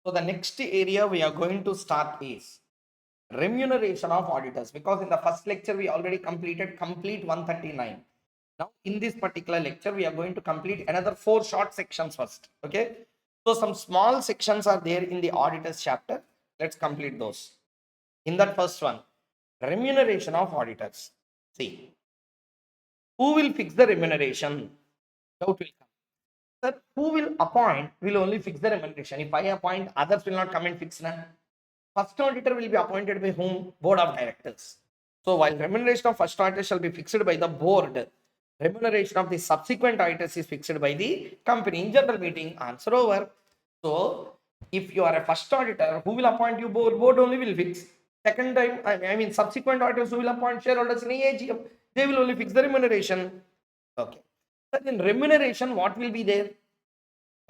So the next area we are going to start is remuneration of auditors, because in the first lecture we already completed complete 139. Now in this particular lecture we are going to complete another 4 short sections first. Okay, so some small sections are there in the auditors chapter. Let's complete those. In that first one, remuneration of auditors. See, who will fix the remuneration? Doubt will come. Sir, who will appoint will only fix the remuneration. If I appoint, others will not come and fix. Na? First auditor will be appointed by whom? Board of directors. So while remuneration of first auditor shall be fixed by the board, remuneration of the subsequent auditors is fixed by the company in general meeting. Answer over. So if you are a first auditor, who will appoint you? Board only will fix. Second time, I mean subsequent auditors who will appoint shareholders in AGM, they will only fix the remuneration. Okay. But in remuneration, what will be there?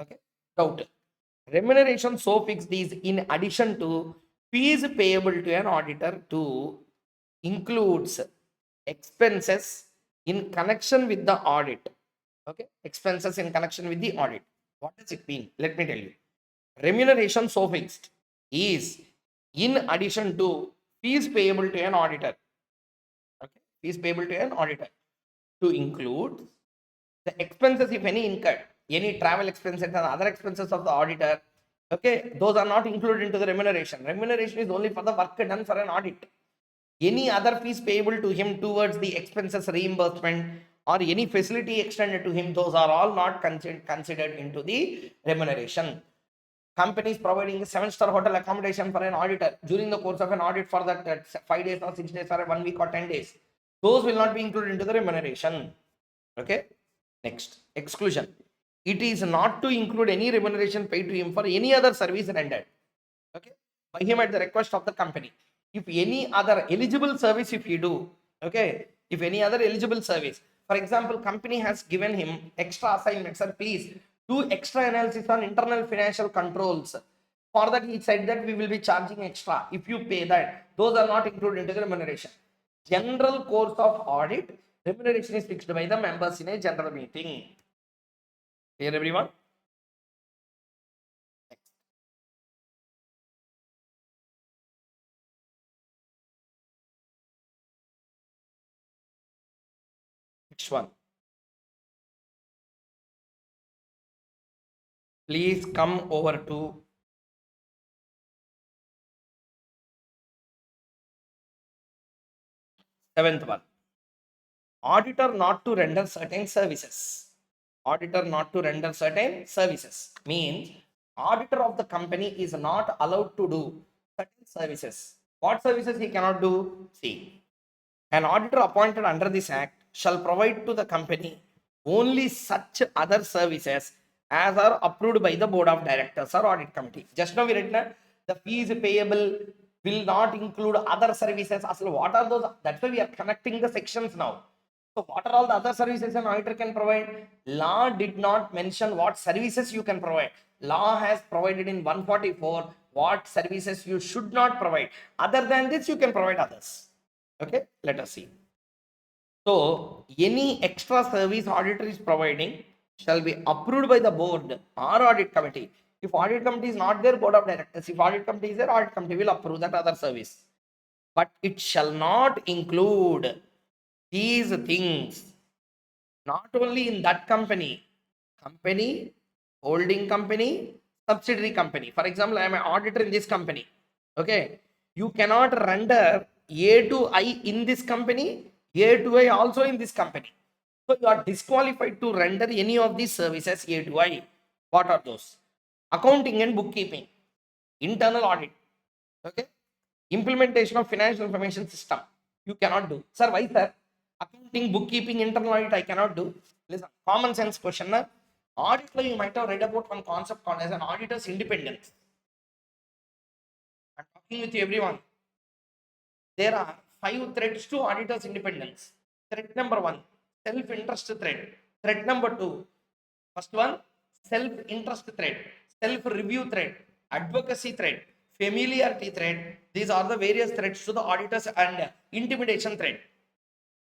Okay. Doubt. Remuneration so fixed is in addition to fees payable to an auditor to includes expenses in connection with the audit. Okay, expenses in connection with the audit. What does it mean? Let me tell you. Remuneration so fixed is in addition to fees payable to an auditor. Okay, fees payable to an auditor to include the expenses, if any, incurred, any travel expenses and other expenses of the auditor. Okay, those are not included into the remuneration. Remuneration is only for the work done for an audit. Any other fees payable to him towards the expenses reimbursement or any facility extended to him, those are all not considered into the remuneration. Companies providing a 7-star hotel accommodation for an auditor during the course of an audit for that 5 days or 6 days or 1 week or 10 days, those will not be included into the remuneration. Okay. Next, exclusion. It is not to include any remuneration paid to him for any other service rendered, okay, by him at the request of the company. If any other eligible service, if he do, okay, if any other eligible service, for example, company has given him extra assignments, sir, please do extra analysis on internal financial controls. For that, he said that we will be charging extra. If you pay that, those are not included into the remuneration. General course of audit, remuneration is fixed by the members in a general meeting. Clear, everyone? Next one. Please come over to seventh one. Auditor not to render certain services. Auditor not to render certain services means auditor of the company is not allowed to do certain services. What services he cannot do? See, an auditor appointed under this act shall provide to the company only such other services as are approved by the board of directors or audit committee. Just now we read that the fees payable will not include other services. So what are those? That's why we are connecting the sections now. So what are all the other services an auditor can provide? Law did not mention what services you can provide. Law has provided in 144 what services you should not provide. Other than this, you can provide others. Okay, let us see. So any extra service auditor is providing shall be approved by the board or audit committee. If audit committee is not there, board of directors. If audit committee is there, audit committee will approve that other service. But it shall not include these things. Not only in that company, holding company, subsidiary company. For example, I am an auditor in this company. Okay, you cannot render A to I in this company, A to I also in this company. So you are disqualified to render any of these services A to I. What are those? Accounting and bookkeeping, internal audit, okay, implementation of financial information system. You cannot do. Sir, why, sir? Accounting, bookkeeping, internal audit, I cannot do. Listen, common sense question. Na? Audit, you might have read about one concept called as an auditor's independence. I'm talking with you, everyone. There are 5 threats to auditor's independence. Threat number 1, self-interest threat. Threat number 2, first one, self-interest threat, self-review threat, advocacy threat, familiarity threat. These are the various threats to the auditors and intimidation threat.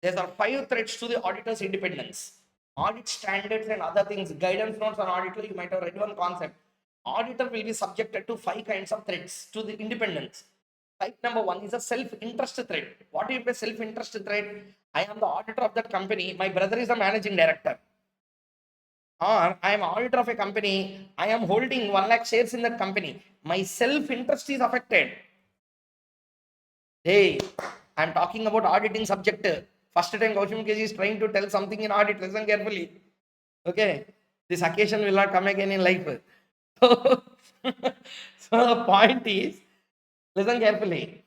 There are 5 threats to the auditor's independence. Audit standards and other things, guidance notes on audit, you might have read one concept. auditor will be subjected to 5 kinds of threats to the independence. Type number 1 is a self-interest threat. What is a self-interest threat? I am the auditor of that company. My brother is the managing director. Or I am auditor of a company. I am holding 1 lakh shares in that company. My self-interest is affected. Hey, I am talking about auditing subject. First time Gautam Keji is trying to tell something in audit. Listen carefully. Okay, this occasion will not come again in life. So, so the point is, listen carefully.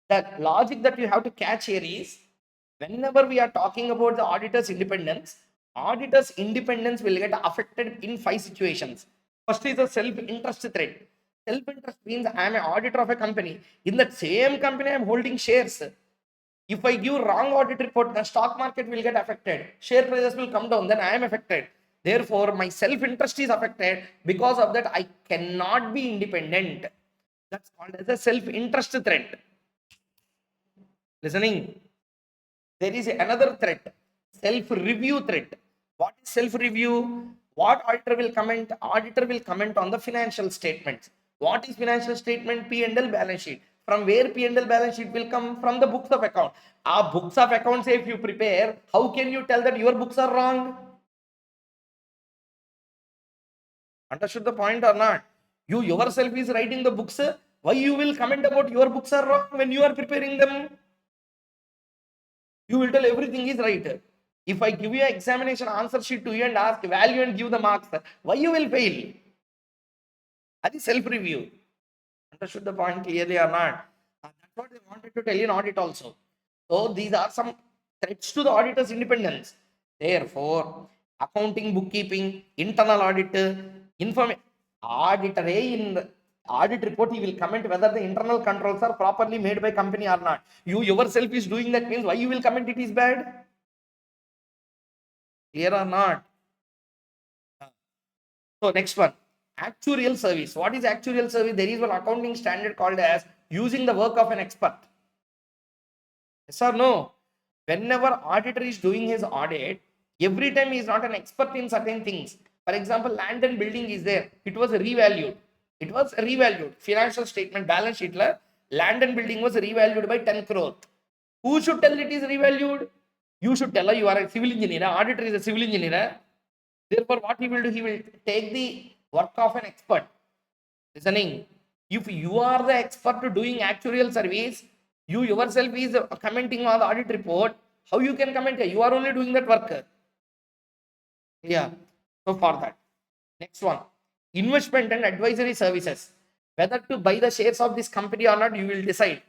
The logic that you have to catch here is, whenever we are talking about the auditor's independence will get affected in 5 situations. First is a self-interest threat. Self-interest means I am an auditor of a company. In that same company, I am holding shares. If I give wrong audit report, the stock market will get affected. Share prices will come down. Then I am affected. Therefore, my self-interest is affected. Because of that, I cannot be independent. That's called as a self-interest threat. Listening. There is another threat, self-review threat. What is self-review? What auditor will comment? Auditor will comment on the financial statements. What is financial statement? P&L balance sheet. From where P&L balance sheet will come? From the books of account. Our books of accounts, if you prepare, how can you tell that your books are wrong? Understood the point or not? You yourself is writing the books. Why you will comment about your books are wrong when you are preparing them? You will tell everything is right. If I give you an examination answer sheet to you and ask value and give the marks, why you will fail? That is self-review. Understood the point clearly or not? That's what they wanted to tell you in audit also. So these are some threats to the auditor's independence. Therefore, accounting, bookkeeping, internal audit, information auditor in the audit report, he will comment whether the internal controls are properly made by company or not. You yourself is doing that means why you will comment it is bad? Clear or not? So next one, actuarial service. What is actuarial service? There is one accounting standard called as using the work of an expert. Yes or no? Whenever auditor is doing his audit, every time he is not an expert in certain things. For example, land and building is there. It was revalued. It was revalued. Financial statement, balance sheet, land and building was revalued by 10 crore. Who should tell it is revalued? You should tell her. You are a civil engineer. Auditor is a civil engineer. Therefore, what he will do, he will take the work of an expert. Listening. If you are the expert doing actuarial service, you yourself is commenting on the audit report. How you can comment? You are only doing that work. Yeah. So for that. Next one. Investment and advisory services. Whether to buy the shares of this company or not, you will decide.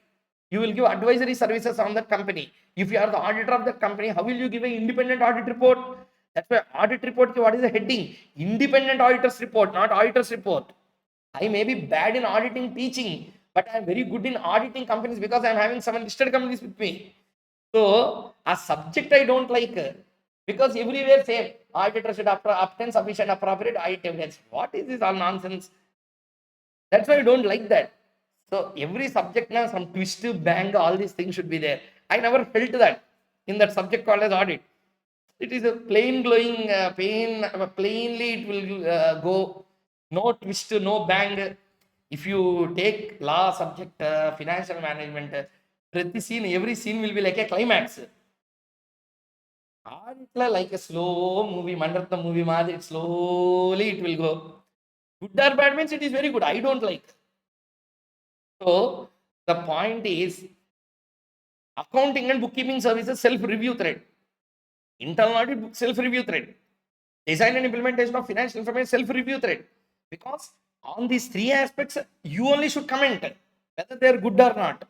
You will give advisory services on that company. If you are the auditor of that company, how will you give an independent audit report? That's why audit report, what is the heading? Independent auditors report, not auditors report. I may be bad in auditing teaching, but I'm very good in auditing companies because I'm having some listed companies with me. So a subject I don't like because everywhere same auditor should obtain sufficient appropriate audit evidence. What is this all nonsense? That's why I don't like that. So every subject now some twist, bang, all these things should be there. I never felt that in that subject called as audit. It is a plain glowing plainly it will go. No twist, no bang. If you take law subject, financial management, every scene will be like a climax. Like a slow movie, Mandaratna movie, slowly it will go. Good or bad means it is very good. I don't like. So the point is, accounting and bookkeeping services self-review thread. Internal audit self-review thread. Design and implementation of financial information self-review thread. Because on these 3 aspects, you only should comment whether they are good or not.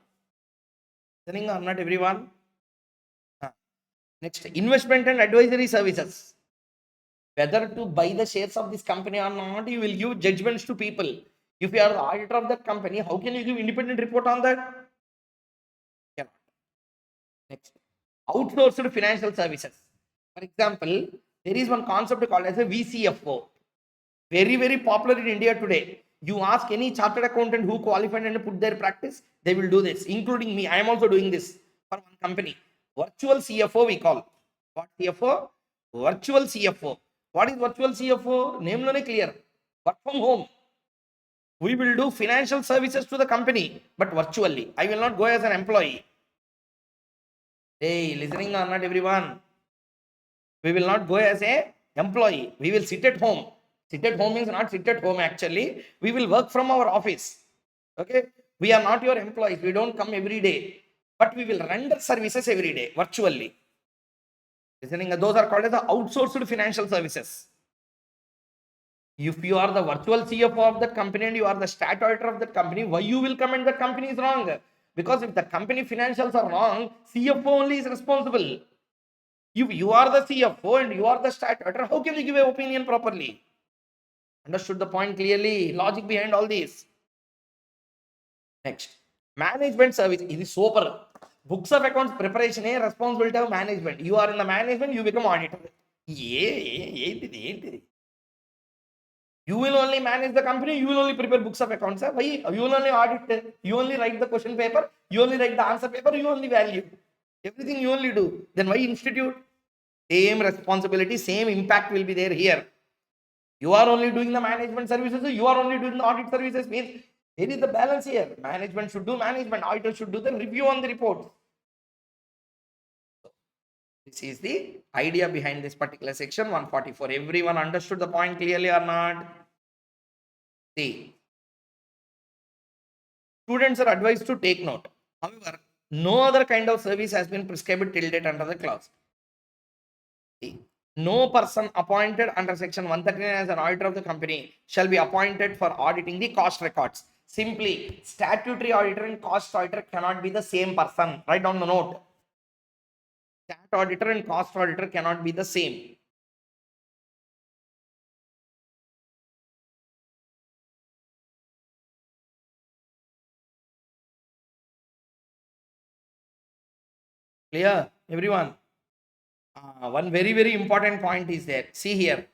Listening or not, everyone? Next, investment and advisory services. Whether to buy the shares of this company or not, you will give judgments to people. If you are the auditor of that company, how can you give independent report on that? Cannot. Next, outsourced financial services. For example, there is one concept called as a VCFO. Very, very popular in India today. You ask any chartered accountant who qualified and put their practice, they will do this, including me. I am also doing this for one company. Virtual CFO we call. What CFO? Virtual CFO. What is virtual CFO? Name no clear. Work from home. We will do financial services to the company, but virtually. I will not go as an employee. Hey, listening or not, everyone? We will not go as a employee. We will sit at home. Sit at home means not sit at home actually. We will work from our office. Okay. We are not your employees. We don't come every day. But we will render services every day virtually. Listening, those are called as the outsourced financial services. If you are the virtual CFO of that company and you are the stat auditor of that company, why you will comment that company is wrong? Because if the company financials are wrong, CFO only is responsible. If you are the CFO and you are the stat auditor, how can you give an opinion properly? Understood the point clearly? Logic behind all this. Next, management service. This is super. Books of accounts preparation is responsibility of management. You are in the management, you become auditor. You will only manage the company, you will only prepare books of accounts. Why? You will only audit, you only write the question paper, you only write the answer paper, you only value. Everything you only do. Then why institute? Same responsibility, same impact will be there here. You are only doing the management services, you are only doing the audit services, means there is the balance here. Management should do management, auditor should do the review on the report. This is the idea behind this particular section 144. Everyone understood the point clearly or not? See, students are advised to take note. However, no other kind of service has been prescribed till date under the clause. See, no person appointed under section 139 as an auditor of the company shall be appointed for auditing the cost records. Simply, statutory auditor and cost auditor cannot be the same person. Write down the note. Stat auditor and cost auditor cannot be the same. Clear, everyone? One very important point is there. See here.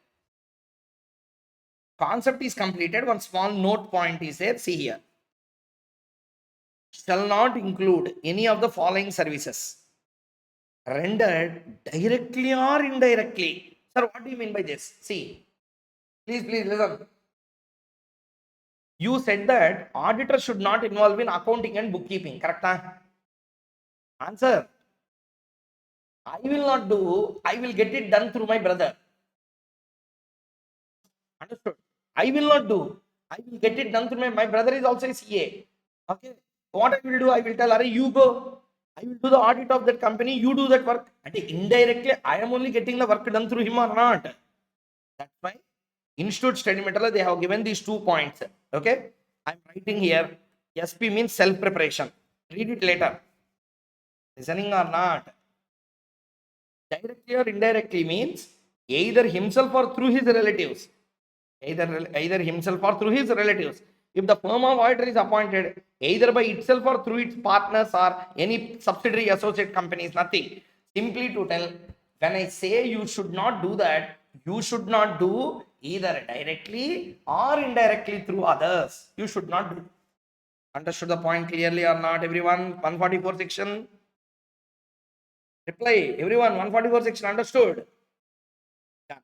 Concept is completed. One small note point is there. See here. Shall not include any of the following services rendered directly or indirectly. Sir, what do you mean by this? See, please listen. You said that auditor should not involve in accounting and bookkeeping. Correct? Answer. I will not do. I will get it done through my brother. Understood? I will not do. I will get it done through my brother is also a CA. Okay. What I will do, I will tell, Are you go. I will do the audit of that company. You do that work. And indirectly, I am only getting the work done through him or not. That's why Institute Study Material, they have given these 2 points. Okay. I'm writing here. SP means self preparation. Read it later. Listening or not? Directly or indirectly means either himself or through his relatives. Either himself or through his relatives. If the firm of auditor is appointed either by itself or through its partners or any subsidiary associate companies, nothing. Simply to tell, when I say you should not do that, you should not do either directly or indirectly through others. You should not do. Understood the point clearly or not, everyone? 144 section. Reply, everyone. 144 section understood. Yeah.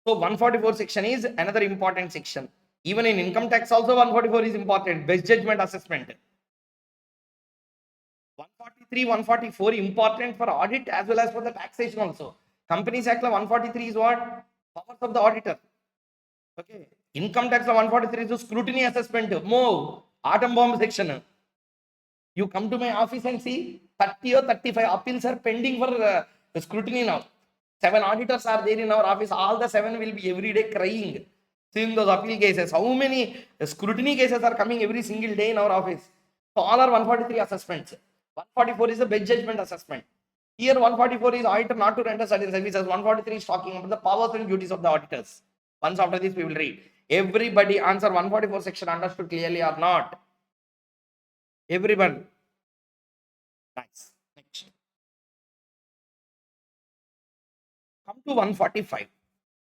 So 144 section is another important section. Even in income tax also 144 is important. Best judgment assessment. 143, 144 important for audit as well as for the taxation also. Companies Act 143 is what? Powers of the auditor. Okay. Income tax 143 is scrutiny assessment. Move. Atom bomb section. You come to my office and see 30 or 35 appeals are pending for scrutiny now. 7 auditors are there in our office. All the 7 will be every day crying, seeing those appeal cases. How many scrutiny cases are coming every single day in our office? So all are 143 assessments. 144 is a best judgment assessment. Here 144 is auditor not to render certain services. 143 is talking about the powers and duties of the auditors. Once after this we will read. Everybody answer 144 section understood clearly or not? Everyone. Nice. Next. Come to 145.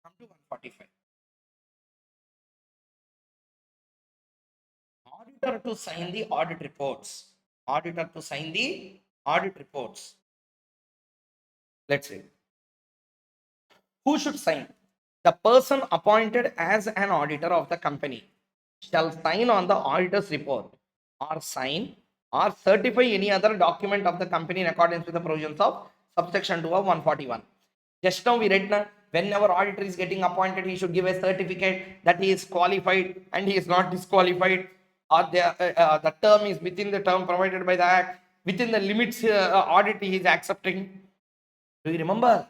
Come to 145. Auditor to sign the audit reports. Auditor to sign the audit reports. Let's see. Who should sign? The person appointed as an auditor of the company. shall sign on the auditor's report or sign or certify any other document of the company in accordance with the provisions of subsection 2 of 141. Just now we read that whenever auditor is getting appointed, he should give a certificate that he is qualified and he is not disqualified, or the term is within the term provided by the act, within the limits audit he is accepting. Do you remember?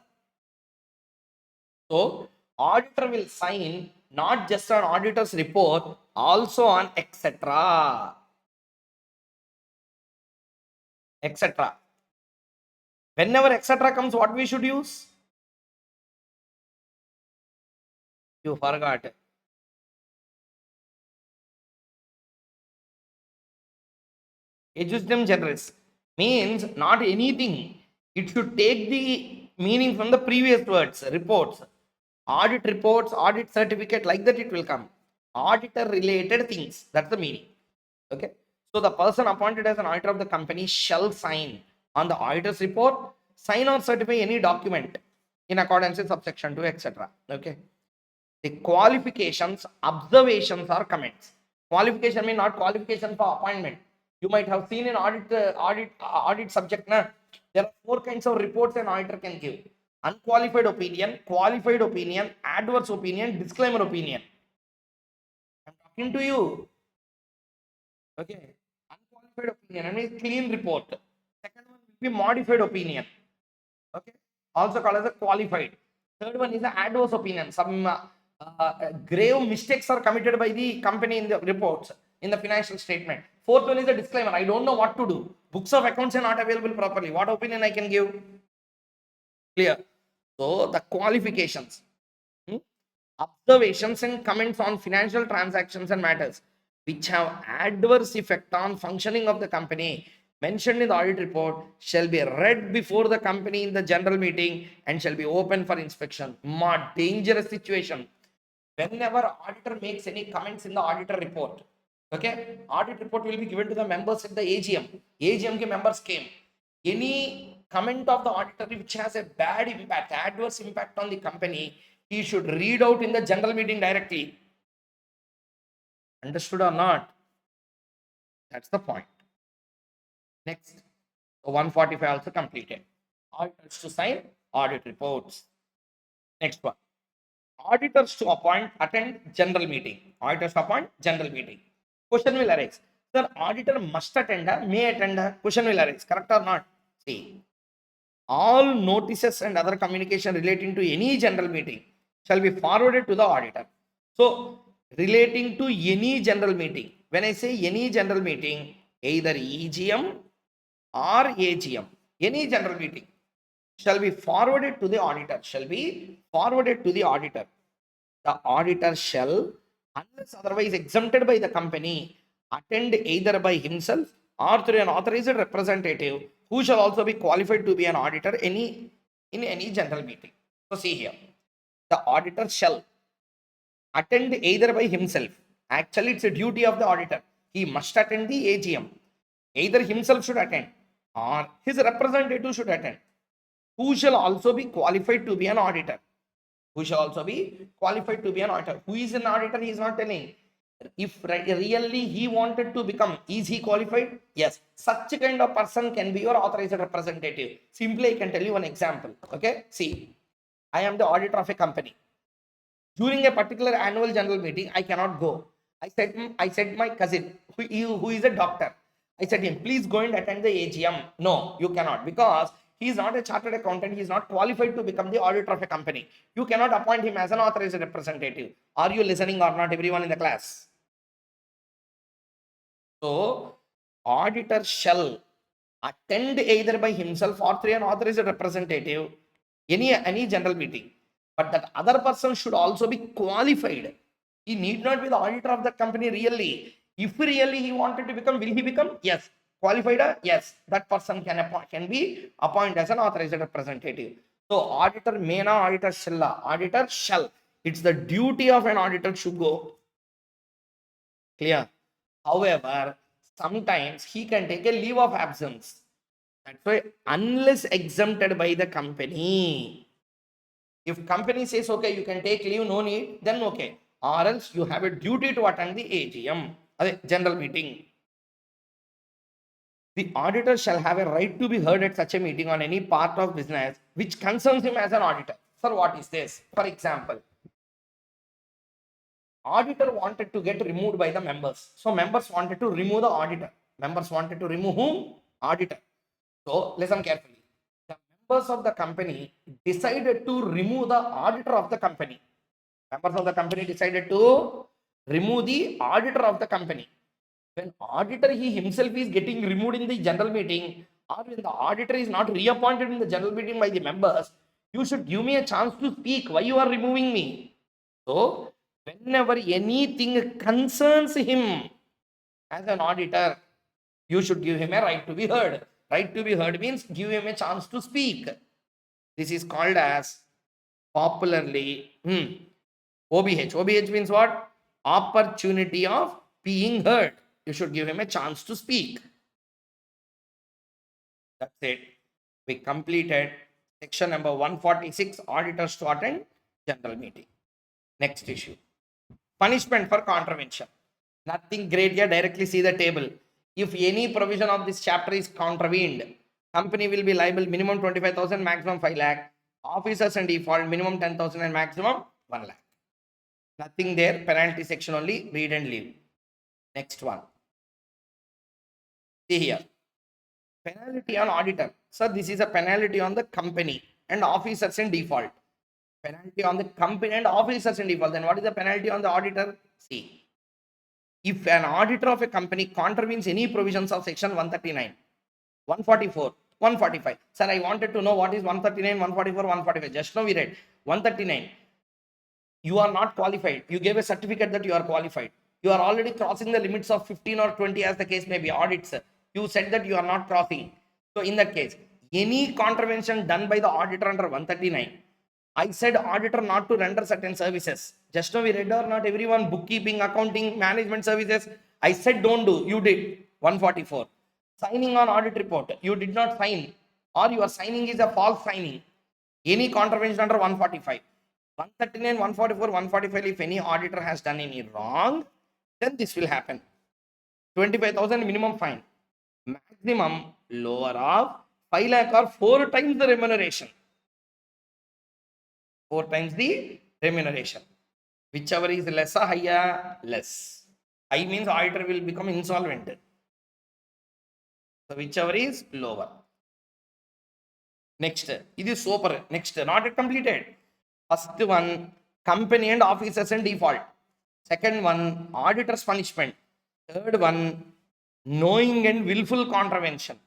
So, auditor will sign not just on auditor's report, also on etc. etc. Whenever etc. comes, what we should use? You forgot. Ejusdem generis means not anything. It should take the meaning from the previous words. Reports, audit reports, audit certificate, like that it will come. Auditor related things. That's the meaning. Okay. So the person appointed as an auditor of the company shall sign on the auditor's report, sign or certify any document in accordance with subsection 2, etc. Okay. The qualifications, observations, or comments. Qualification means not qualification for appointment. You might have seen in audit subject na, there are 4 kinds of reports an auditor can give: unqualified opinion, qualified opinion, adverse opinion, disclaimer opinion. I'm talking to you. Okay. Unqualified opinion, I mean clean report. Second one will be modified opinion. Okay. Also called as a qualified. Third one is an adverse opinion. Some grave mistakes are committed by the company in the reports, in the financial statement. Fourth one is a disclaimer. I don't know what to do. Books of accounts are not available properly. What opinion I can give? Clear. So the qualifications, observations and comments on financial transactions and matters which have adverse effect on functioning of the company mentioned in the audit report shall be read before the company in the general meeting and shall be open for inspection. More dangerous situation. Whenever auditor makes any comments in the auditor report, okay, audit report will be given to the members at the AGM. AGM ke members came. Any comment of the auditor which has a bad impact, adverse impact on the company, he should read out in the general meeting directly. Understood or not? That's the point. Next, so 145 also completed. Auditors to sign audit reports. Next one. Auditors to attend general meeting. Auditors to appoint general meeting. Question will arise. Sir, auditor must attend, may attend. Question will arise. Correct or not? See, all notices and other communication relating to any general meeting shall be forwarded to the auditor. So, relating to any general meeting, when I say any general meeting, either EGM or AGM, any general meeting shall be forwarded to the auditor, shall be forwarded to the auditor. The auditor shall, unless otherwise exempted by the company, attend either by himself or through an authorized representative who shall also be qualified to be an auditor in any general meeting. So see here, the auditor shall attend either by himself. Actually, it's a duty of the auditor. He must attend the AGM. Either himself should attend or his representative should attend, who shall also be qualified to be an auditor. Who shall also be qualified to be an auditor. Who is an auditor? He is not telling. If really he wanted to become, is he qualified? Yes. Such kind of person can be your authorized representative. Simply, I can tell you one example. Okay. See, I am the auditor of a company. During a particular annual general meeting, I cannot go. I said my cousin, who is a doctor. I said him, please go and attend the AGM. No, you cannot, because he is not a chartered accountant. He is not qualified to become the auditor of a company. You cannot appoint him as an authorized representative. Are you listening or not, everyone in the class? So, auditor shall attend either by himself or through an authorized representative any general meeting. But that other person should also be qualified. He need not be the auditor of the company really. If really he wanted to become, will he become? Yes. Qualified? Yes. That person can be appointed as an authorized representative. So auditor may not, auditor shall. Auditor shall. It's the duty of an auditor to go. Clear? However, sometimes he can take a leave of absence. That's why, unless exempted by the company, if company says okay, you can take leave, no need, then okay. or else you have a duty to attend the AGM, general meeting. The auditor shall have a right to be heard at such a meeting on any part of business which concerns him as an auditor. Sir, what is this? For example, auditor wanted to get removed by the members. So members wanted to remove the auditor. Members wanted to remove whom? Auditor. So listen carefully. The members of the company decided to remove the auditor of the company. Members of the company decided to remove the auditor of the company. When auditor he himself is getting removed in the general meeting, or when the auditor is not reappointed in the general meeting by the members, you should give me a chance to speak. Why you are removing me? So whenever anything concerns him as an auditor, you should give him a right to be heard. Right to be heard means give him a chance to speak. This is called as popularly OBH. OBH means what? Opportunity of being heard. You should give him a chance to speak. That's it. We completed section number 146, auditors to attend general meeting. Next issue. Punishment for contravention. Nothing great here. Directly see the table. If any provision of this chapter is contravened, company will be liable minimum 25,000, maximum 5 lakh. Officers and default minimum 10,000 and maximum 1 lakh. Nothing there. Penalty section only. Read and leave. Next one. See here. Penalty on auditor. So this is a penalty on the company and officers in default. Penalty on the company and officers in default. Then what is the penalty on the auditor? See. If an auditor of a company contravenes any provisions of section 139, 144, 145. Sir, I wanted to know what is 139, 144, 145. Just now we read 139. You are not qualified. You gave a certificate that you are qualified. You are already crossing the limits of 15 or 20 as the case may be. Audits. You said that you are not crossing. So in that case, any contravention done by the auditor under 139, I said auditor not to render certain services. Just now we read or not everyone, bookkeeping, accounting, management services. I said don't do. You did. 144. Signing on audit report. You did not sign, or your signing is a false signing. Any contravention under 145. 139, 144, 145. If any auditor has done any wrong, then this will happen. 25,000 minimum fine. Maximum lower of 5 lakh or 4 times the remuneration. 4 times the remuneration. Whichever is less or higher, less. High means auditor will become insolvent. So whichever is lower. Next, it is super. Next, not yet completed. First one, company and officers in default. Second one, auditor's punishment. Third one, knowing and willful contravention.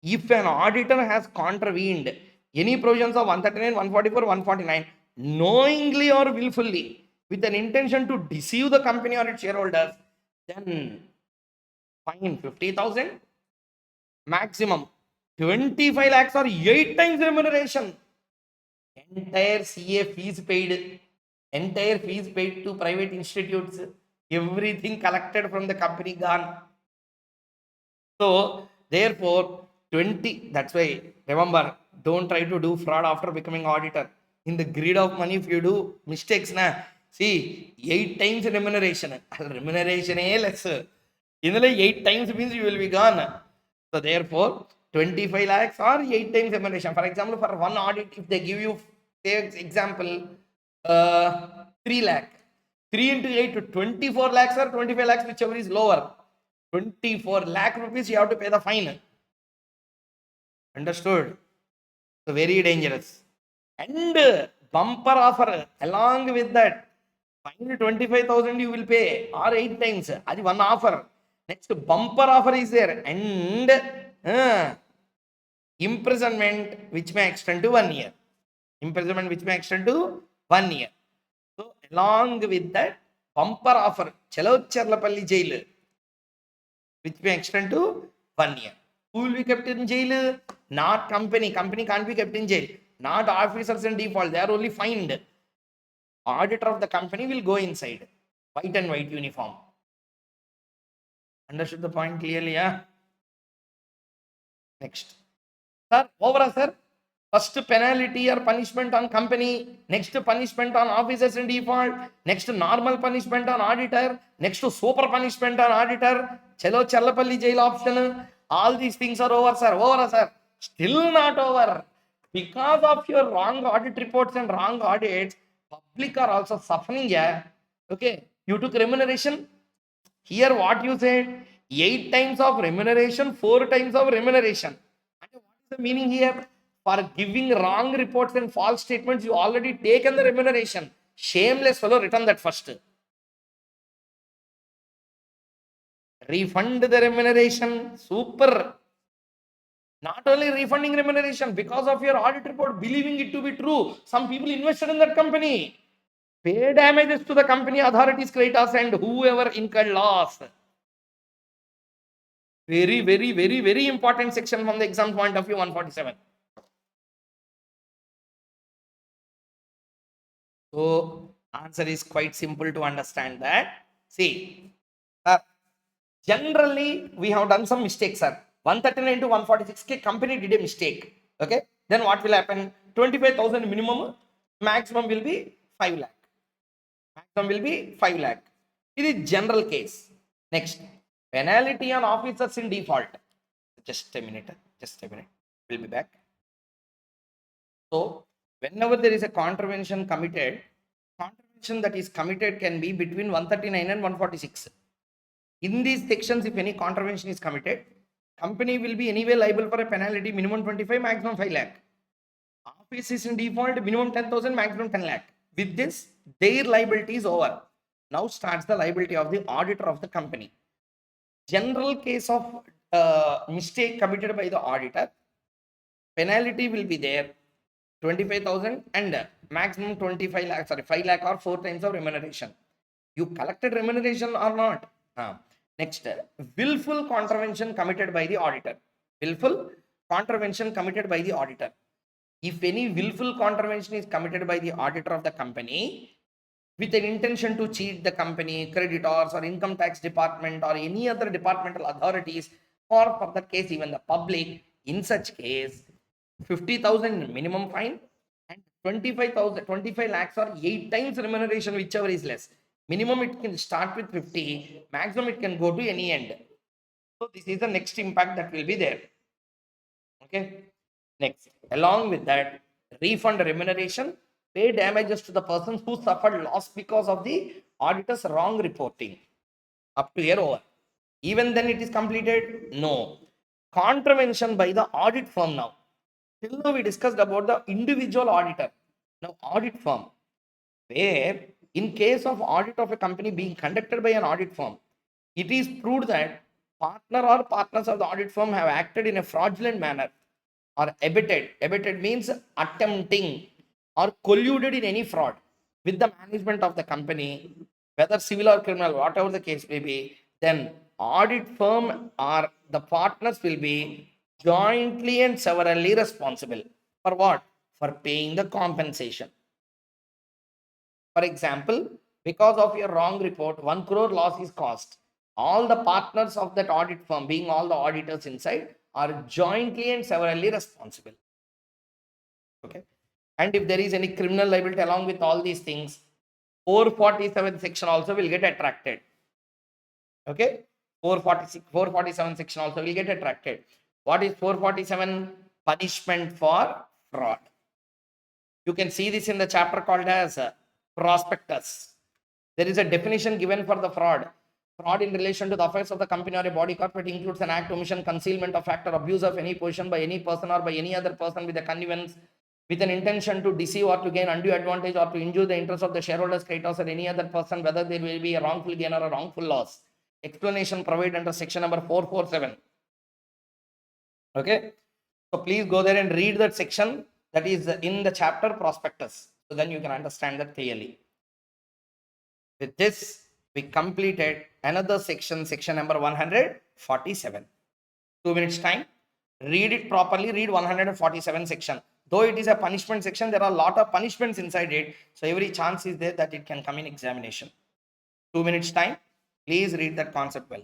If an auditor has contravened any provisions of 139, 144, 149, knowingly or willfully, with an intention to deceive the company or its shareholders, then fine 50,000, maximum 25 lakhs or 8 times remuneration. Entire CA fees paid, entire fees paid to private institutes, everything collected from the company gone. So therefore 20, that's why remember, don't try to do fraud after becoming auditor. In the greed of money, if you do mistakes, see 8 times remuneration. Remuneration is less. In 8 times means you will be gone. So therefore 25 lakhs or 8 times remuneration. For example, for one audit, if they give you, say example, 3 lakh. 3 into 8 to 24 lakhs or 25 lakhs, whichever is lower. 24 lakh rupees you have to pay the fine. Understood? So very dangerous. And bumper offer along with that, fine 25,000 you will pay or 8 times. That is one offer. Next bumper offer is there, and imprisonment which may extend to 1 year. Imprisonment which may extend to 1 year. So along with that bumper offer, Chalo Cherlapalli jail, which may extend to 1 year. Who will be kept in jail? Not company. Company can't be kept in jail. Not officers in default. They are only fined. Auditor of the company will go inside. White and white uniform. Understood the point clearly? Yeah? Next. Sir, over, sir. First penalty or punishment on company, next punishment on officers in default, next normal punishment on auditor, next super punishment on auditor. Chalo Challapalli jail option. All these things are over, sir. Over, sir. Still not over. Because of your wrong audit reports and wrong audits, public are also suffering. Yeah. Okay. You took remuneration. Here, what you said, 8 times of remuneration, 4 times of remuneration. And what is the meaning here? For giving wrong reports and false statements, you already taken the remuneration. Shameless fellow, return that first. Refund the remuneration. Super. Not only refunding remuneration, because of your audit report, believing it to be true, some people invested in that company. Pay damages to the company authorities, creditors, and whoever incurred loss. Very, very, very, very important section from the exam point of view, 147. So, answer is quite simple to understand that. See, generally, we have done some mistakes, sir. 139 to 146K company did a mistake. Okay. Then what will happen? 25,000 minimum, maximum will be 5 lakh. Maximum will be 5 lakh. It is general case. Next, penalty on officers in default. Just a minute. Just a minute. We'll be back. So, whenever there is a contravention committed, contravention that is committed can be between 139 and 146. In these sections, if any contravention is committed, company will be anyway liable for a penalty minimum 25, maximum 5 lakh. Office is in default, minimum 10,000, maximum 10 lakh. With this, their liability is over. Now starts the liability of the auditor of the company. General case of mistake committed by the auditor, penalty will be there 25,000 and maximum 25 lakh, sorry, 5 lakh or 4 times of remuneration. You collected remuneration or not? Next, willful contravention committed by the auditor. Willful contravention committed by the auditor. If any willful contravention is committed by the auditor of the company with an intention to cheat the company, creditors, or income tax department, or any other departmental authorities, or for that case, even the public, in such case, 50,000 minimum fine and 25 lakhs or 8 times remuneration, whichever is less. Minimum it can start with 50, maximum it can go to any end. So this is the next impact that will be there. Okay. Next, along with that, refund remuneration, pay damages to the persons who suffered loss because of the auditor's wrong reporting. Up to here over. Even then it is completed? No. Contravention by the audit firm now. Till now we discussed about the individual auditor. Now audit firm, where in case of audit of a company being conducted by an audit firm, it is proved that partner or partners of the audit firm have acted in a fraudulent manner or abetted means attempting or colluded in any fraud with the management of the company, whether civil or criminal, whatever the case may be, then audit firm or the partners will be jointly and severally responsible. For what? For paying the compensation. For example, because of your wrong report, 1 crore loss is caused. All the partners of that audit firm, being all the auditors inside, are jointly and severally responsible. Okay. And if there is any criminal liability along with all these things, 447 section also will get attracted. Okay. 447 section also will get attracted. What is 447? Punishment for fraud. You can see this in the chapter called as prospectus. There is a definition given for the fraud. Fraud in relation to the affairs of the company or a body corporate includes an act, omission, concealment of fact, or abuse of any position by any person or by any other person with a connivance, with an intention to deceive or to gain undue advantage or to injure the interest of the shareholders, creditors, or any other person, whether there will be a wrongful gain or a wrongful loss. Explanation provided under section number 447. Okay. So please go there and read that section that is in the chapter prospectus. So then you can understand that clearly. With this, we completed another section, section number 147. 2 minutes time. Read it properly. Read 147 section. Though it is a punishment section, there are a lot of punishments inside it. So every chance is there that it can come in examination. 2 minutes time. Please read that concept well.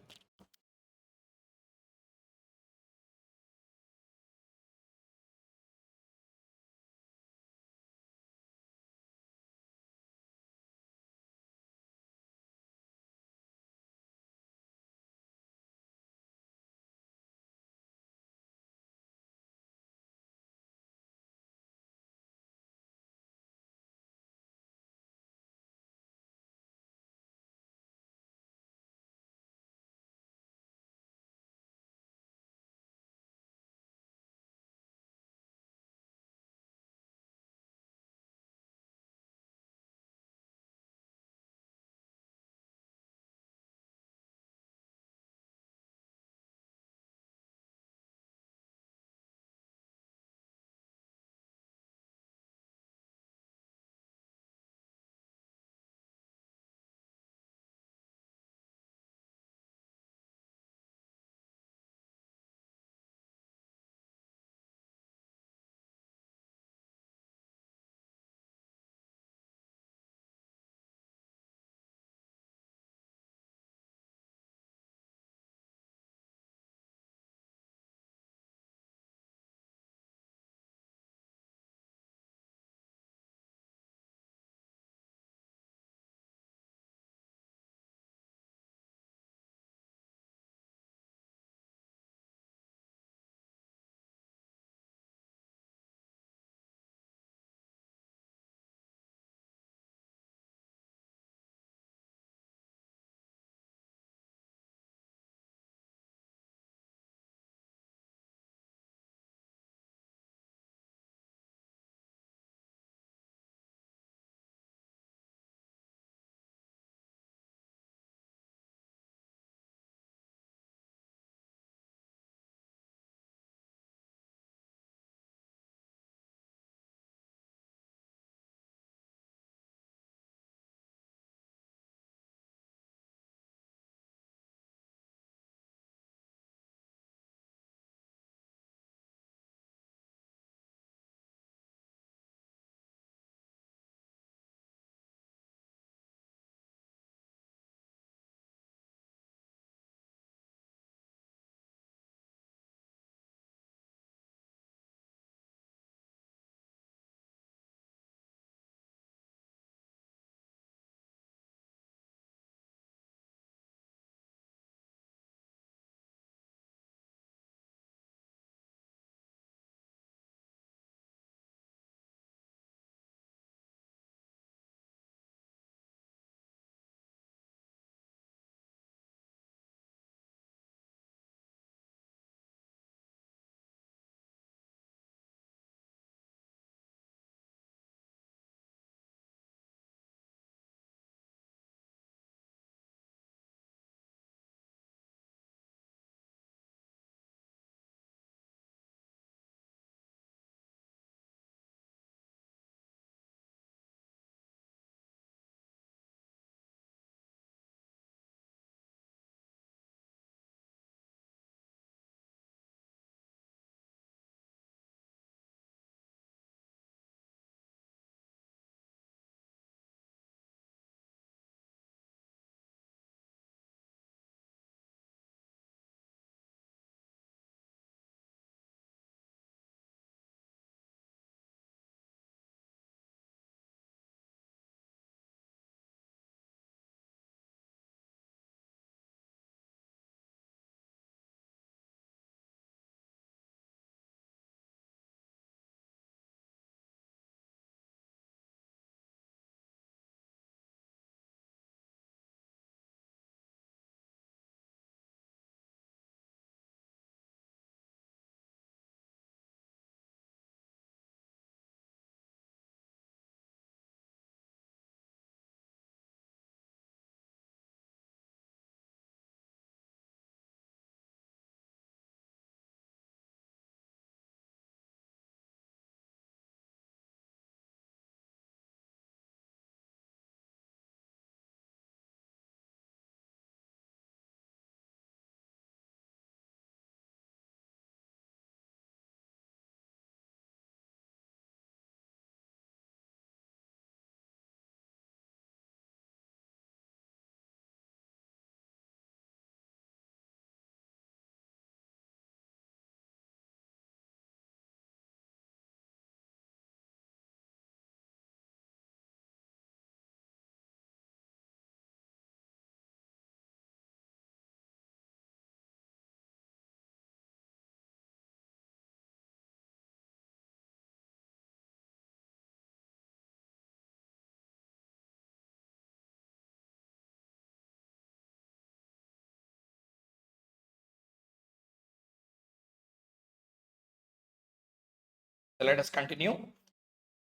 So let us continue.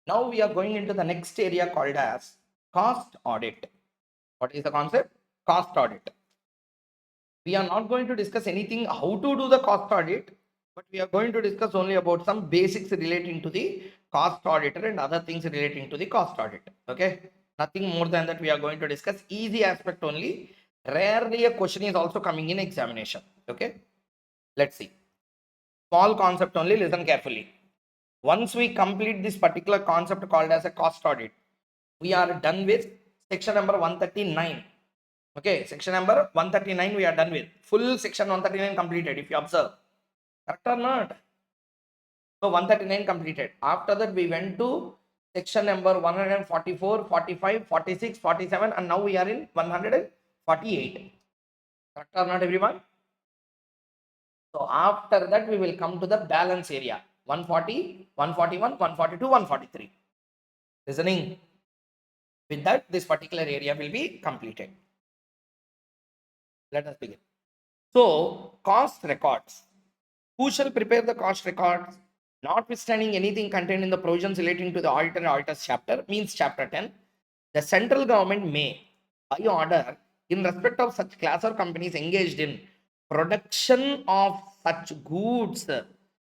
Now we are going into the next area called as cost audit. What is the concept? Cost audit. We are not going to discuss anything how to do the cost audit, but we are going to discuss only about some basics relating to the cost auditor and other things relating to the cost audit. Okay, nothing more than that. We are going to discuss easy aspect only. Rarely a question is also coming in examination. Okay, let's see. Small concept only, listen carefully. Once we complete this particular concept called as a cost audit, we are done with section number 139. Okay, section number 139 we are done with. Full section 139 completed, if you observe. Correct or not? So 139 completed. After that, we went to section number 144, 45, 46, 47, and now we are in 148. Correct or not, everyone? So after that, we will come to the balance area. 140, 141, 142, 143. Listening. With that, this particular area will be completed. Let us begin. So, cost records. Who shall prepare the cost records? Notwithstanding anything contained in the provisions relating to the auditor and auditors chapter, means chapter 10, the central government may, by order, in respect of such class or companies engaged in production of such goods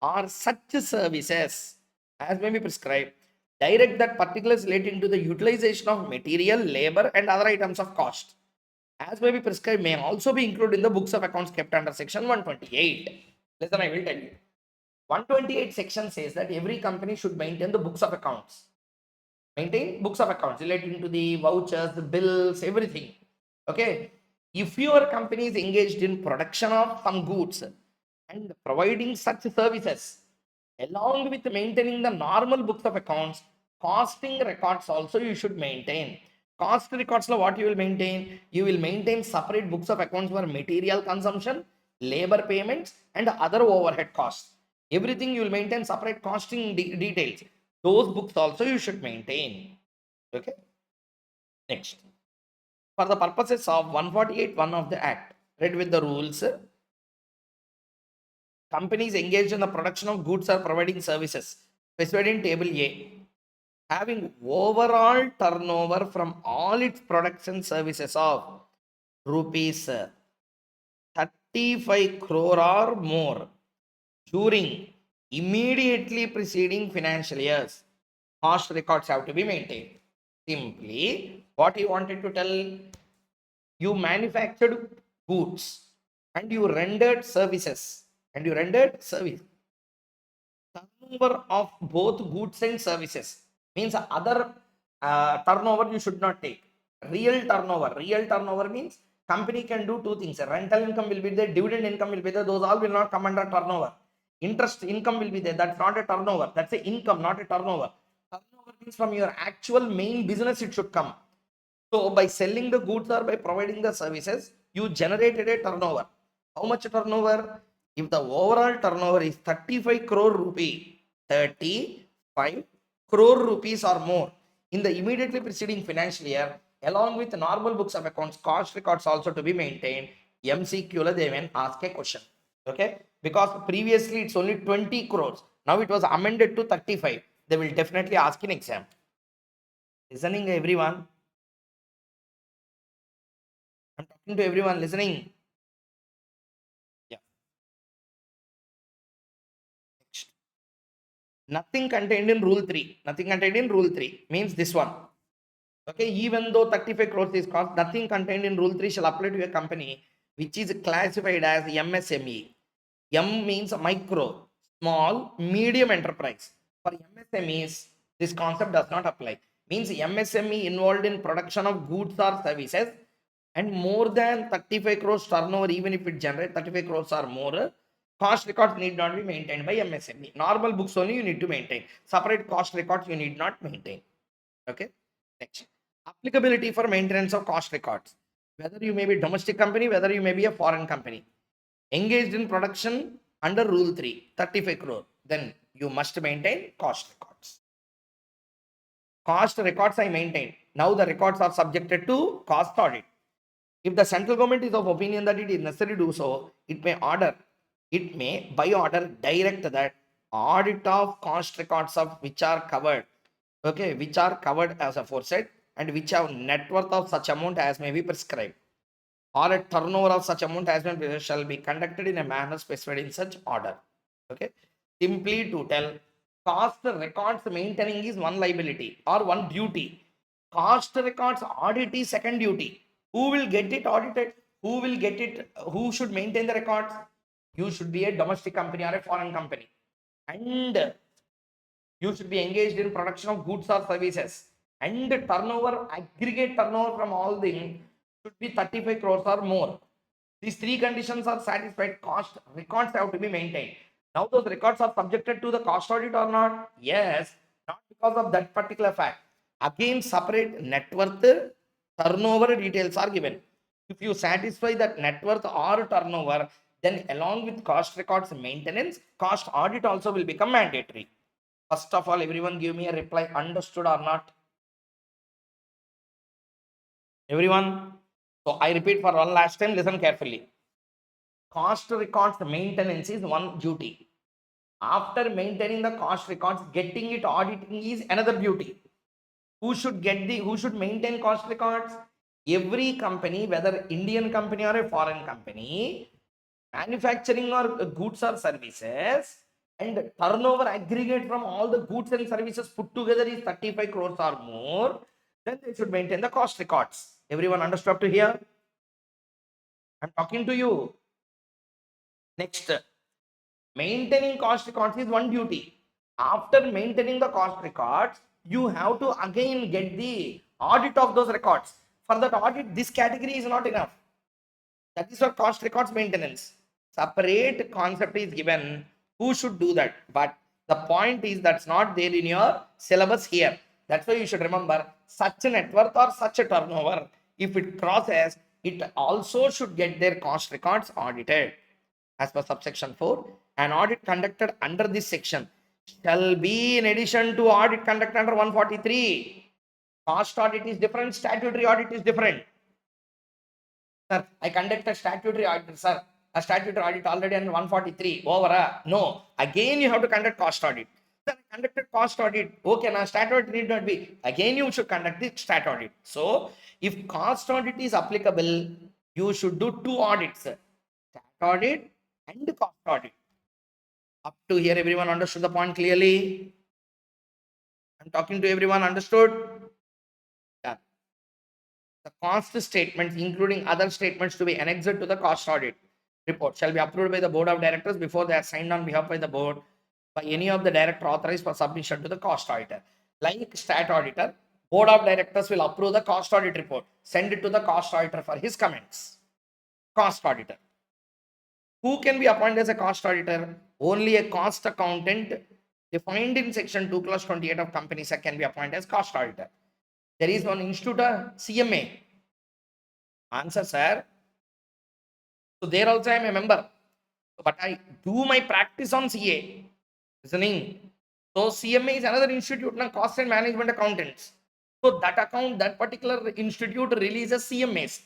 or such services as may be prescribed, direct that particulars relating to the utilization of material, labor, and other items of cost as may be prescribed may also be included in the books of accounts kept under section 128. Listen, I will tell you. 128 section says that every company should maintain the books of accounts. Maintain books of accounts relating to the vouchers, the bills, everything. Okay. If your company is engaged in production of some goods and providing such services, along with maintaining the normal books of accounts, costing records also you should maintain. Cost records, what you will maintain? You will maintain separate books of accounts for material consumption, labor payments, and other overhead costs. Everything you will maintain separate costing details. Those books also you should maintain. Okay. Next. For the purposes of 148(1) of the Act, read with the rules. Companies engaged in the production of goods or providing services specified in table A, having overall turnover from all its products and services of rupees 35 crore or more during immediately preceding financial years, cost records have to be maintained. Simply, what he wanted to tell, you manufactured goods and you rendered services turnover of both goods and services means other turnover you should not take. Real turnover means company can do two things. Rental income will be there, dividend income will be there. Those all will not come under turnover. Interest income will be there. That's not a turnover. That's a income, not a turnover. Turnover means from your actual main business it should come. So by selling the goods or by providing the services, you generated a turnover. How much turnover? If the overall turnover is 35 crore rupee, 35 crore rupees or more in the immediately preceding financial year, along with normal books of accounts, cost records also to be maintained. MCQ they may ask a question. Okay, because previously it's only 20 crores. Now it was amended to 35. They will definitely ask in exam. Listening, everyone? I'm talking to everyone listening. Yeah. Next. Nothing contained in rule 3. Nothing contained in rule 3 means this one. Okay, even though 35 crores is cost, nothing contained in rule 3 shall apply to a company which is classified as MSME. M means micro, small, medium enterprise. For MSMEs, this concept does not apply. Means MSME involved in production of goods or services and more than 35 crores turnover, even if it generates 35 crores or more, cost records need not be maintained by MSME. Normal books only you need to maintain. Separate cost records you need not maintain. Okay. Next. Applicability for maintenance of cost records. Whether you may be domestic company, whether you may be a foreign company. Engaged in production under rule 3, 35 crore. Then you must maintain cost records. Cost records I maintain. Now the records are subjected to cost audit. If the central government is of opinion that it is necessary to do so, it may by order direct that audit of cost records of which are covered, okay, which are covered as aforesaid, and which have net worth of such amount as may be prescribed, or a turnover of such amount as may be, shall be conducted in a manner specified in such order. Okay, simply to tell, cost records maintaining is one liability or one duty. Cost records audit is second duty. Who will get it audited? Who will get it? Who should maintain the records? You should be a domestic company or a foreign company, and you should be engaged in production of goods or services, and turnover, aggregate turnover from all them should be 35 crores or more. These three conditions are satisfied, cost records have to be maintained. Now those records are subjected to the cost audit or not? Yes. Not because of that particular fact. Again, separate net worth, turnover details are given. If you satisfy that net worth or turnover, then along with cost records maintenance, cost audit also will become mandatory. First of all, everyone give me a reply, understood or not? Everyone? So I repeat for one last time, listen carefully. Cost records maintenance is one duty. After maintaining the cost records, getting it auditing is another duty. Who should maintain cost records? Every company, whether Indian company or a foreign company, manufacturing or goods or services, and turnover aggregate from all the goods and services put together is 35 crores or more, then they should maintain the cost records. Everyone understood up to here? I'm talking to you. Next, maintaining cost records is one duty. After maintaining the cost records, you have to again get the audit of those records. For that audit, this category is not enough. That is for cost records maintenance. Separate concept is given. Who should do that? But the point is that's not there in your syllabus here. That's why you should remember such a net worth or such a turnover. If it crosses, it also should get their cost records audited. As per subsection 4, an audit conducted under this section shall be in addition to audit conducted under 143. Cost audit is different, statutory audit is different. Sir, I conduct a statutory audit, sir. A statutory audit already under 143. Over. No. Again, you have to conduct cost audit. Sir, I conducted cost audit. Okay, now statutory need not be. Again, you should conduct the stat audit. So, if cost audit is applicable, you should do two audits. Stat audit and cost audit. Up to here, everyone understood the point clearly? I'm talking to everyone, understood? Done. The cost statements, including other statements to be annexed to the cost audit report, shall be approved by the board of directors before they are signed on behalf by the board by any of the director authorized for submission to the cost auditor. Like stat auditor, board of directors will approve the cost audit report, send it to the cost auditor for his comments. Cost auditor. Who can be appointed as a cost auditor? Only a cost accountant defined in section 2/28 of Companies Act can be appointed as cost auditor. There is one institute, CMA. Answer, sir. So there also I am a member, but I do my practice on CA. Listening. So CMA is another institute, cost and management accountants. So that particular institute releases CMAs.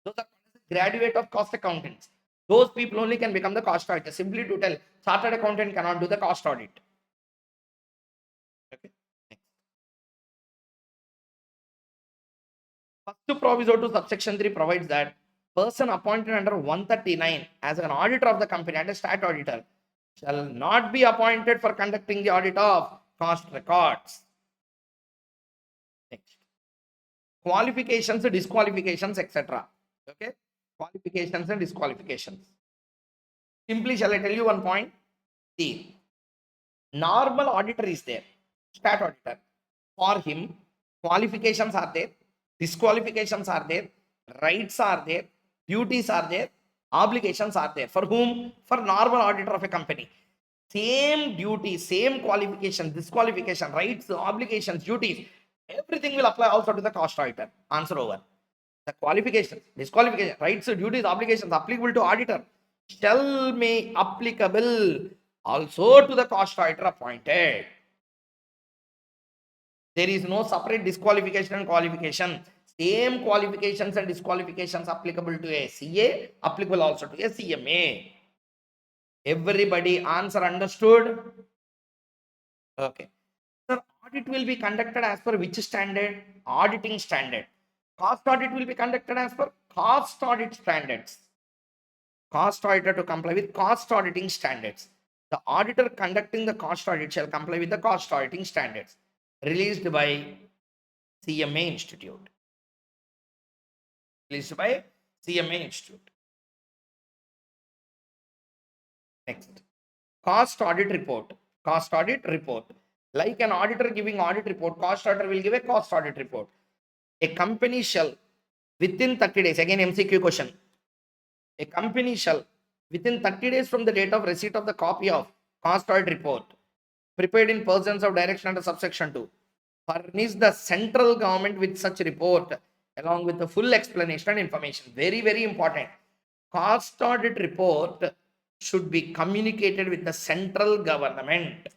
Those are graduate of cost accountants. Those people only can become the cost auditor. Simply to tell, chartered accountant cannot do the cost audit. Okay. First proviso to subsection 3 provides that person appointed under 139 as an auditor of the company and a stat auditor shall not be appointed for conducting the audit of cost records. Next. Qualifications, disqualifications, etc. Okay. Qualifications and disqualifications. Simply shall I tell you one point? See, normal auditor is there, stat auditor. For him, qualifications are there, disqualifications are there, rights are there, duties are there, obligations are there. For whom? For normal auditor of a company. Same duty, same qualification, disqualification, rights, obligations, duties, everything will apply also to the cost auditor. Answer over. The qualifications, disqualification, rights, duties, obligations applicable to auditor shall may applicable also to the cost auditor appointed. There is no separate disqualification and qualification. Same qualifications and disqualifications applicable to a CA, applicable also to a CMA. Everybody answer understood? Okay. Sir, audit will be conducted as per which standard? Auditing standard. Cost audit will be conducted as per cost audit standards. Cost auditor to comply with cost auditing standards. The auditor conducting the cost audit shall comply with the cost auditing standards released by CMA Institute. Released by CMA Institute. Next, cost audit report. Cost audit report. Like an auditor giving audit report, cost auditor will give a cost audit report. A company shall, within 30 days, again MCQ question, a company shall, within 30 days from the date of receipt of the copy of cost audit report, prepared in persons of direction under subsection 2, furnish the central government with such report along with the full explanation and information. Very, very important. Cost audit report should be communicated with the central government.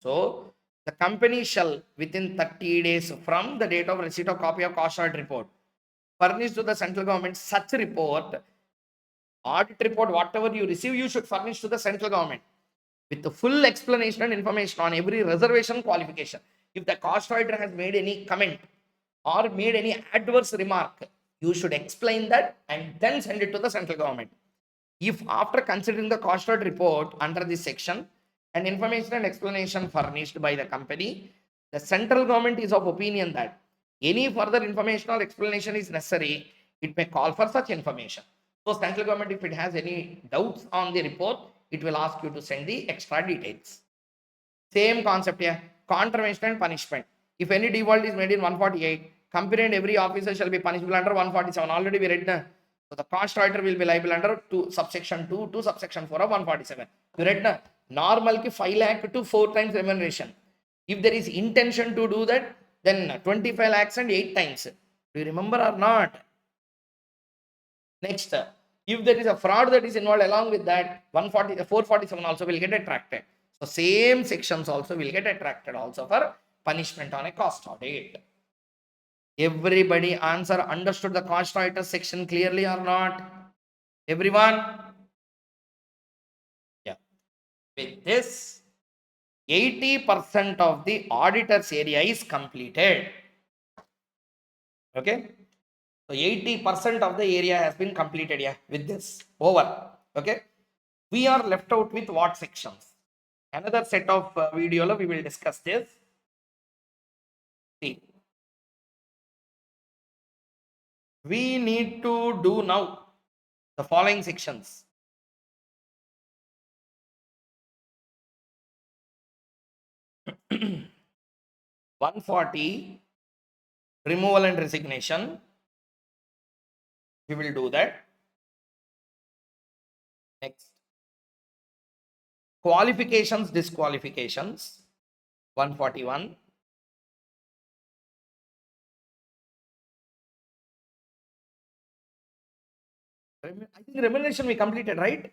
So, the company shall, within 30 days from the date of receipt of copy of cost audit report, furnish to the central government such report. Audit report, whatever you receive, you should furnish to the central government with the full explanation and information on every reservation qualification. If the cost auditor has made any comment or made any adverse remark, you should explain that and then send it to the central government. If after considering the cost audit report under this section and information and explanation furnished by the company, the central government is of opinion that any further information or explanation is necessary, it may call for such information. So central government, if it has any doubts on the report, it will ask you to send the extra details. Same concept here, contravention and punishment. If any default is made in 148, company and every officer shall be punishable under 147. Already we read the. So the cost auditor will be liable under subsection 2 to subsection 4 of 147. You read the normal ki 5 lakh to 4 times remuneration. If there is intention to do that, then 25 lakhs and 8 times. Do you remember or not? Next, if there is a fraud that is involved along with that, 447 also will get attracted. So same sections also will get attracted also for punishment on a cost audit. Everybody answer understood the cost auditor section clearly or not? Everyone? Yeah. With this, 80% of the auditor's area is completed. Okay. So 80% of the area has been completed here with this. Over. Okay. We are left out with what sections? Another set of video we will discuss this. See. We need to do now the following sections. (140) removal and resignation. We will do that. Next, qualifications, disqualifications. 141. I think remuneration we completed, right?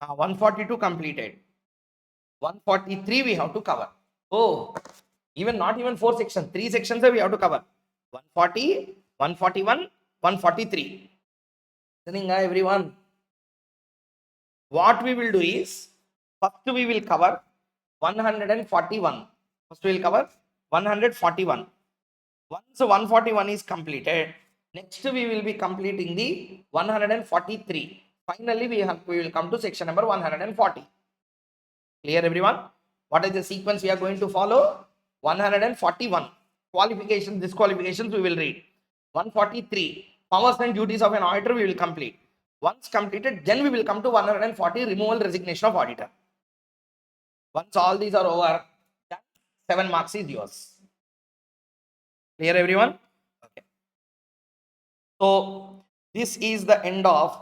142 completed. 143 we have to cover. Oh, even not even 4 sections, 3 sections we have to cover. 140, 141, 143. Listening, everyone. What we will do is, first we will cover 141. First we will cover 141. Once 141 is completed, next we will be completing the 143. Finally, we will come to section number 140. Clear, everyone? What is the sequence we are going to follow? 141. Qualifications, disqualifications we will read. 143. Powers and duties of an auditor we will complete. Once completed, then we will come to 140, removal, resignation of auditor. Once all these are over, 7 marks is yours. Clear, everyone? Okay. So this is the end of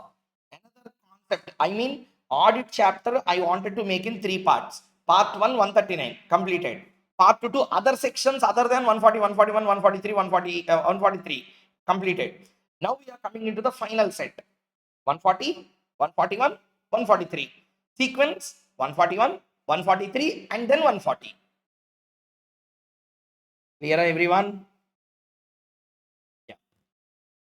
another concept. I mean, audit chapter I wanted to make in 3 parts. Part 1, 139 completed. Part 2, other sections other than 140, 141, 143, 143 completed. Now we are coming into the final set. 140, 141, 143. Sequence 141, 143 and then 140. Clear, everyone?